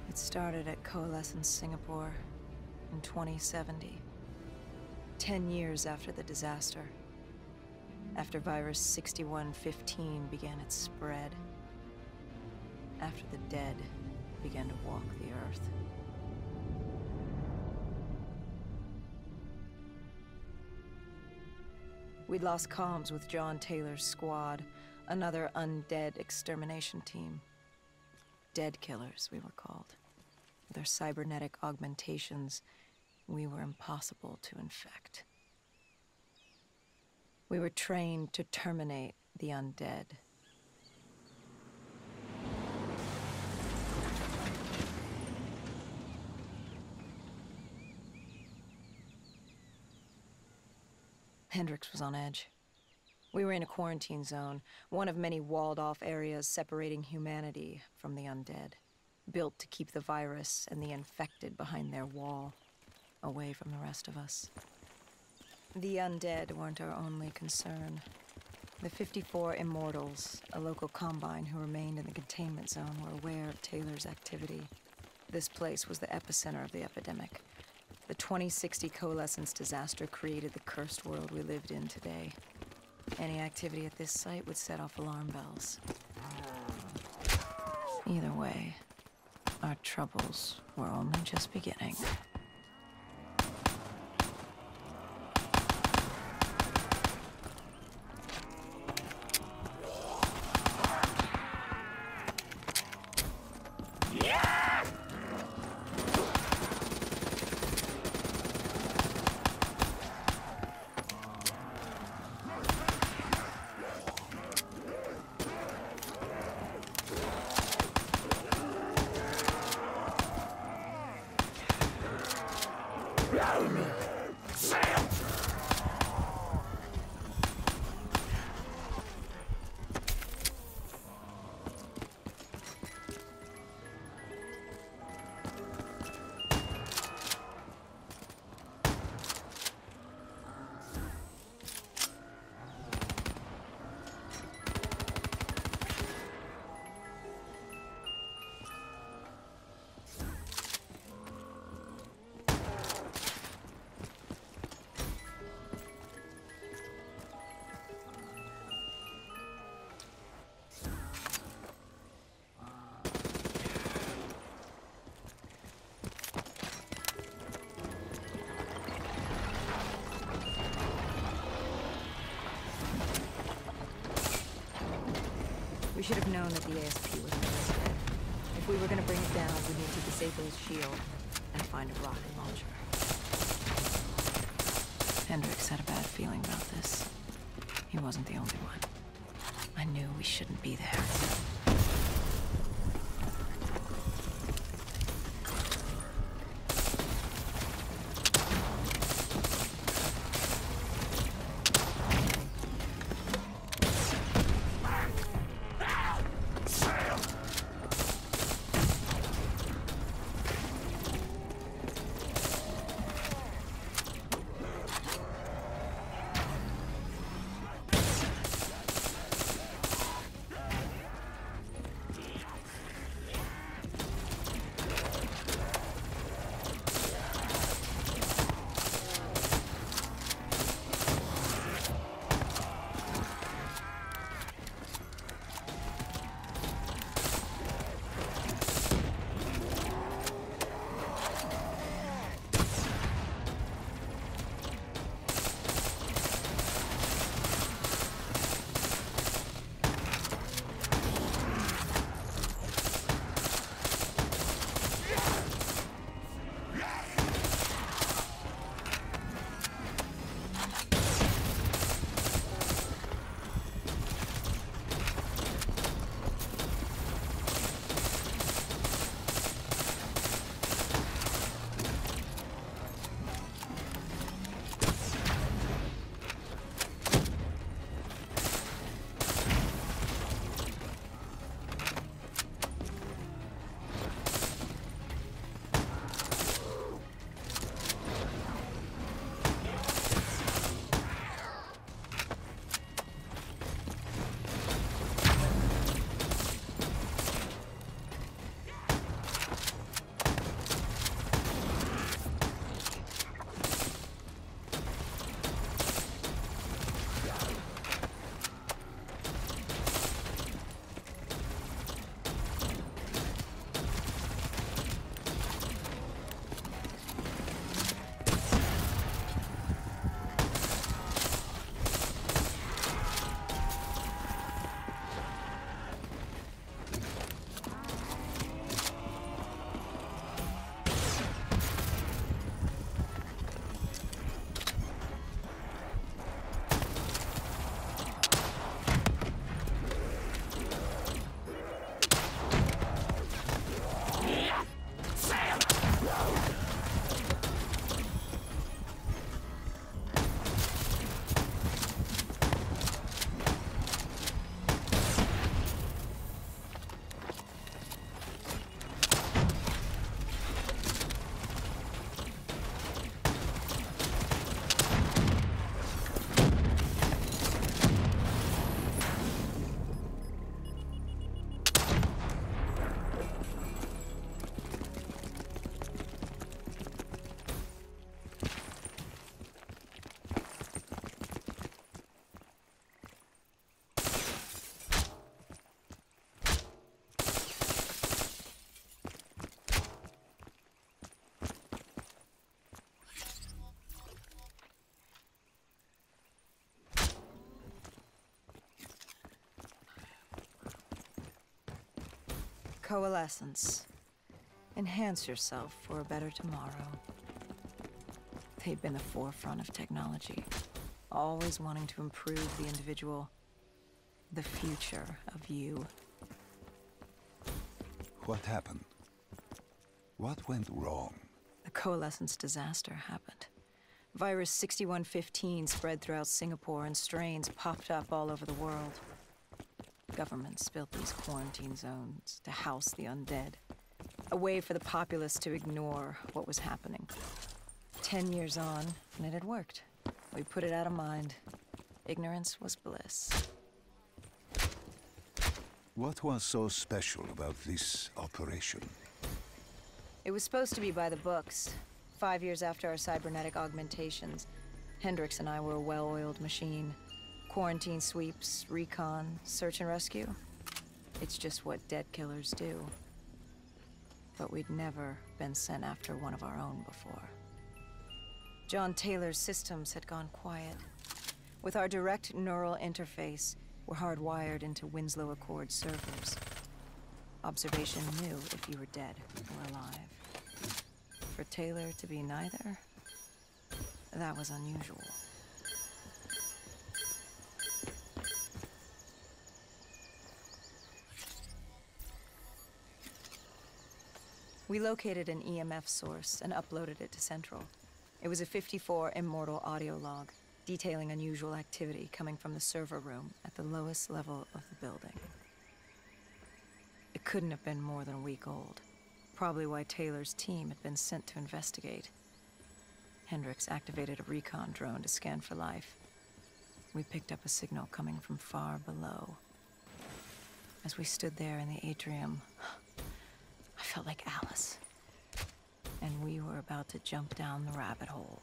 It started at Coalescence Singapore in 2070. 10 years after the disaster. After Virus 6115 began its spread. After the dead began to walk the Earth. We'd lost comms with John Taylor's squad, another undead extermination team. Dead killers, we were called. With our cybernetic augmentations, we were impossible to infect. We were trained to terminate the undead. Hendricks was on edge. We were in a quarantine zone, one of many walled-off areas separating humanity from the undead, built to keep the virus and the infected behind their wall, away from the rest of us. The undead weren't our only concern. The 54 Immortals, a local combine who remained in the containment zone, were aware of Taylor's activity. This place was the epicenter of the epidemic. The 2060 Coalescence disaster created the cursed world we lived in today. Any activity at this site would set off alarm bells. Either way, our troubles were only just beginning. We should have known that the ASP was dead. If we were going to bring it down, we'd need to disable his shield and find a rocket launcher. Hendricks had a bad feeling about this. He wasn't the only one. I knew we shouldn't be there. Coalescence. Enhance yourself for a better tomorrow. They'd been the forefront of technology, always wanting to improve the individual, the future of you. What happened? What went wrong? The Coalescence disaster happened. Virus 6115 spread throughout Singapore and strains popped up all over the world. Governments built these quarantine zones to house the undead. A way for the populace to ignore what was happening. 10 years on, and it had worked. We put it out of mind. Ignorance was bliss. What was so special about this operation? It was supposed to be by the books. 5 years after our cybernetic augmentations, Hendricks and I were a well-oiled machine. Quarantine sweeps, recon, search and rescue. It's just what dead killers do. But we'd never been sent after one of our own before. John Taylor's systems had gone quiet. With our direct neural interface, we're hardwired into Winslow Accord servers. Observation knew if you were dead or alive. For Taylor to be neither, that was unusual. We located an EMF source and uploaded it to Central. It was a 54 Immortal audio log, detailing unusual activity coming from the server room at the lowest level of the building. It couldn't have been more than a week old. Probably why Taylor's team had been sent to investigate. Hendricks activated a recon drone to scan for life. We picked up a signal coming from far below. As we stood there in the atrium, I felt like Alice. And we were about to jump down the rabbit hole.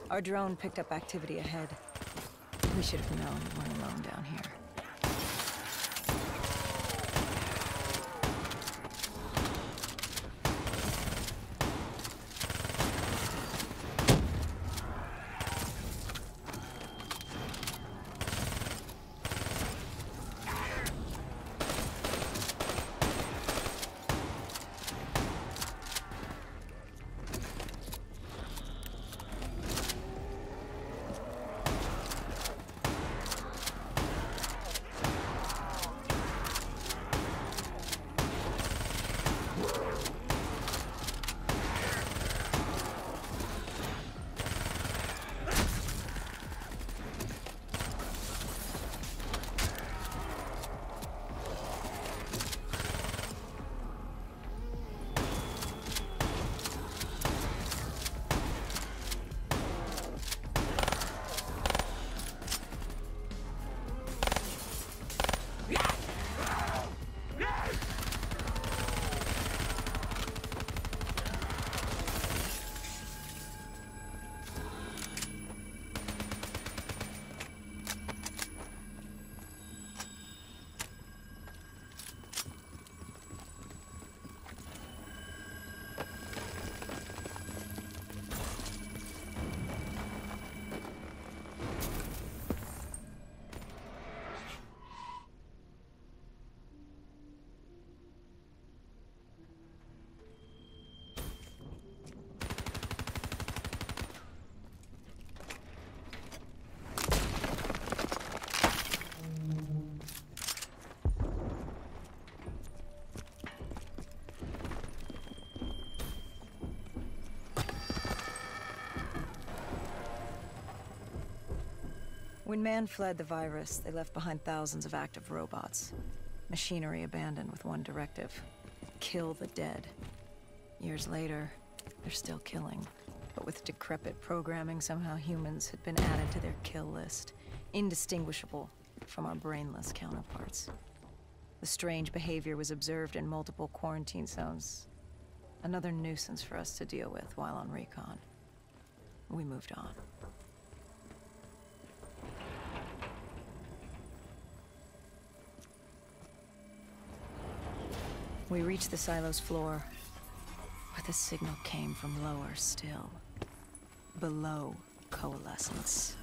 Our drone picked up activity ahead. We should have known we weren't alone down here. When man fled the virus, they left behind thousands of active robots. Machinery abandoned with one directive: kill the dead. Years later, they're still killing. But with decrepit programming, somehow humans had been added to their kill list, indistinguishable from our brainless counterparts. The strange behavior was observed in multiple quarantine zones. Another nuisance for us to deal with while on recon. We moved on. We reached the silo's floor, but the signal came from lower still. Below coalescence.